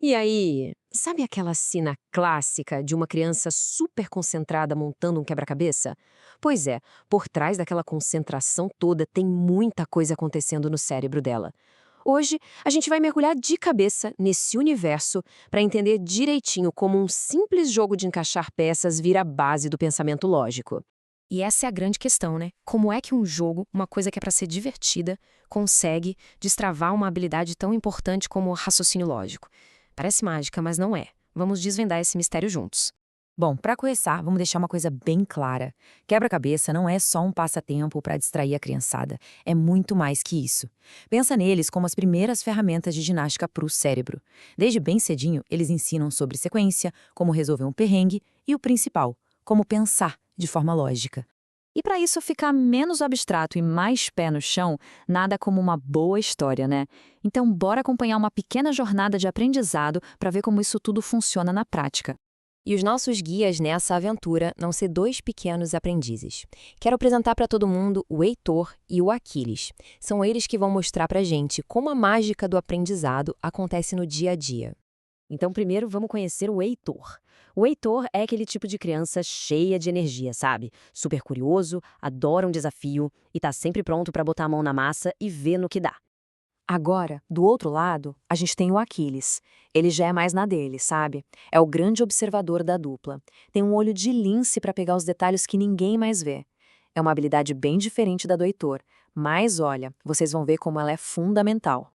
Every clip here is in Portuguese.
E aí, sabe aquela cena clássica de uma criança super concentrada montando um quebra-cabeça? Pois é, por trás daquela concentração toda tem muita coisa acontecendo no cérebro dela. Hoje, a gente vai mergulhar de cabeça nesse universo para entender direitinho como um simples jogo de encaixar peças vira a base do pensamento lógico. E essa é a grande questão, né? Como é que um jogo, uma coisa que é para ser divertida, consegue destravar uma habilidade tão importante como o raciocínio lógico? Parece mágica, mas não é. Vamos desvendar esse mistério juntos. Bom, para começar, vamos deixar uma coisa bem clara. Quebra-cabeça não é só um passatempo para distrair a criançada, é muito mais que isso. Pensa neles como as primeiras ferramentas de ginástica para o cérebro. Desde bem cedinho, eles ensinam sobre sequência, como resolver um perrengue e o principal, como pensar de forma lógica. E para isso ficar menos abstrato e mais pé no chão, nada como uma boa história, né? Então, bora acompanhar uma pequena jornada de aprendizado para ver como isso tudo funciona na prática. E os nossos guias nessa aventura não ser dois pequenos aprendizes. Quero apresentar para todo mundo o Heitor e o Aquiles. São eles que vão mostrar para gente como a mágica do aprendizado acontece no dia a dia. Então, primeiro, vamos conhecer o Heitor. O Heitor é aquele tipo de criança cheia de energia, sabe? Super curioso, adora um desafio e tá sempre pronto para botar a mão na massa e ver no que dá. Agora, do outro lado, a gente tem o Aquiles. Ele já é mais na dele, sabe? É o grande observador da dupla. Tem um olho de lince para pegar os detalhes que ninguém mais vê. É uma habilidade bem diferente da do Heitor, mas olha, vocês vão ver como ela é fundamental.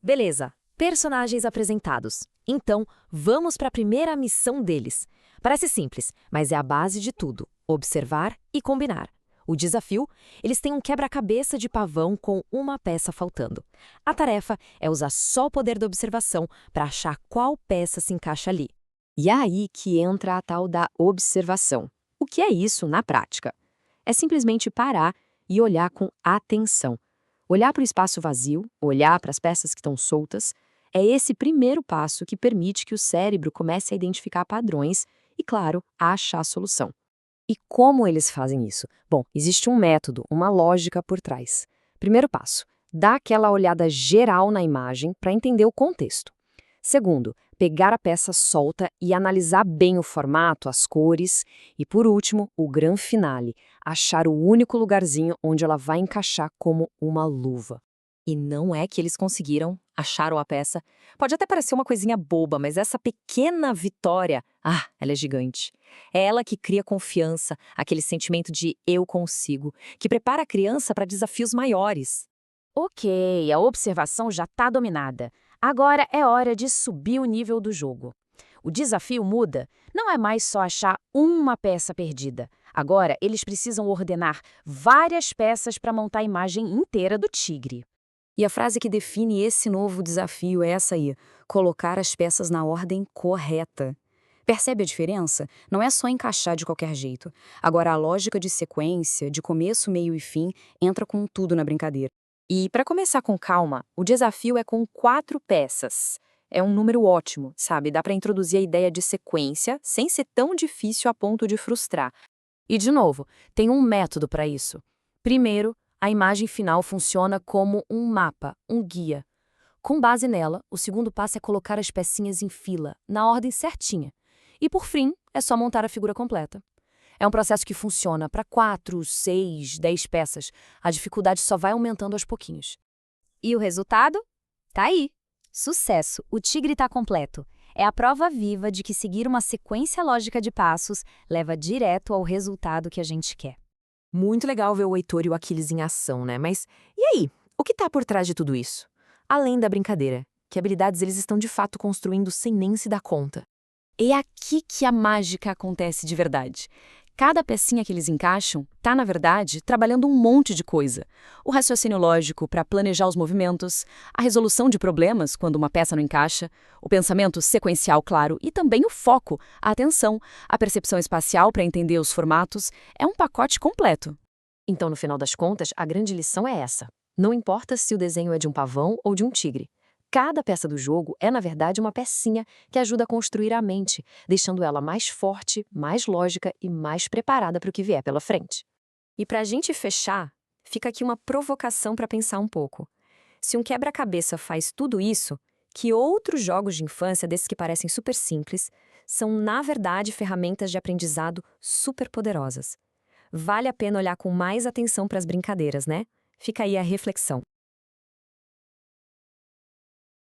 Beleza, personagens apresentados. Então, vamos para a primeira missão deles. Parece simples, mas é a base de tudo: observar e combinar. O desafio? Eles têm um quebra-cabeça de pavão com uma peça faltando. A tarefa é usar só o poder da observação para achar qual peça se encaixa ali. E é aí que entra a tal da observação. O que é isso na prática? É simplesmente parar e olhar com atenção. Olhar para o espaço vazio, olhar para as peças que estão soltas, é esse primeiro passo que permite que o cérebro comece a identificar padrões e, claro, a achar a solução. E como eles fazem isso? Bom, existe um método, uma lógica por trás. Primeiro passo, dá aquela olhada geral na imagem para entender o contexto. Segundo, pegar a peça solta e analisar bem o formato, as cores. E por último, o grande finale, achar o único lugarzinho onde ela vai encaixar como uma luva. E não é que eles conseguiram, acharam a peça. Pode até parecer uma coisinha boba, mas essa pequena vitória, ela é gigante. É ela que cria confiança, aquele sentimento de eu consigo, que prepara a criança para desafios maiores. Ok, a observação já está dominada. Agora é hora de subir o nível do jogo. O desafio muda. Não é mais só achar uma peça perdida. Agora eles precisam ordenar várias peças para montar a imagem inteira do tigre. E a frase que define esse novo desafio é essa aí: colocar as peças na ordem correta. Percebe a diferença? Não é só encaixar de qualquer jeito. Agora a lógica de sequência, de começo, meio e fim, entra com tudo na brincadeira. E para começar com calma, o desafio é com 4 peças. É um número ótimo, sabe? Dá para introduzir a ideia de sequência sem ser tão difícil a ponto de frustrar. E, de novo, tem um método para isso. Primeiro, a imagem final funciona como um mapa, um guia. Com base nela, o segundo passo é colocar as pecinhas em fila, na ordem certinha. E, por fim, é só montar a figura completa. É um processo que funciona para 4, 6, 10 peças. A dificuldade só vai aumentando aos pouquinhos. E o resultado? Tá aí. Sucesso, o tigre está completo. É a prova viva de que seguir uma sequência lógica de passos leva direto ao resultado que a gente quer. Muito legal ver o Heitor e o Aquiles em ação, né? Mas e aí? O que está por trás de tudo isso? Além da brincadeira, que habilidades eles estão de fato construindo sem nem se dar conta? É aqui que a mágica acontece de verdade. Cada pecinha que eles encaixam está, na verdade, trabalhando um monte de coisa. O raciocínio lógico para planejar os movimentos, a resolução de problemas quando uma peça não encaixa, o pensamento sequencial, claro, e também o foco, a atenção, a percepção espacial para entender os formatos. É um pacote completo. Então, no final das contas, a grande lição é essa. Não importa se o desenho é de um pavão ou de um tigre. Cada peça do jogo é, na verdade, uma pecinha que ajuda a construir a mente, deixando ela mais forte, mais lógica e mais preparada para o que vier pela frente. E para a gente fechar, fica aqui uma provocação para pensar um pouco. Se um quebra-cabeça faz tudo isso, que outros jogos de infância, desses que parecem super simples, são, na verdade, ferramentas de aprendizado super poderosas. Vale a pena olhar com mais atenção para as brincadeiras, né? Fica aí a reflexão.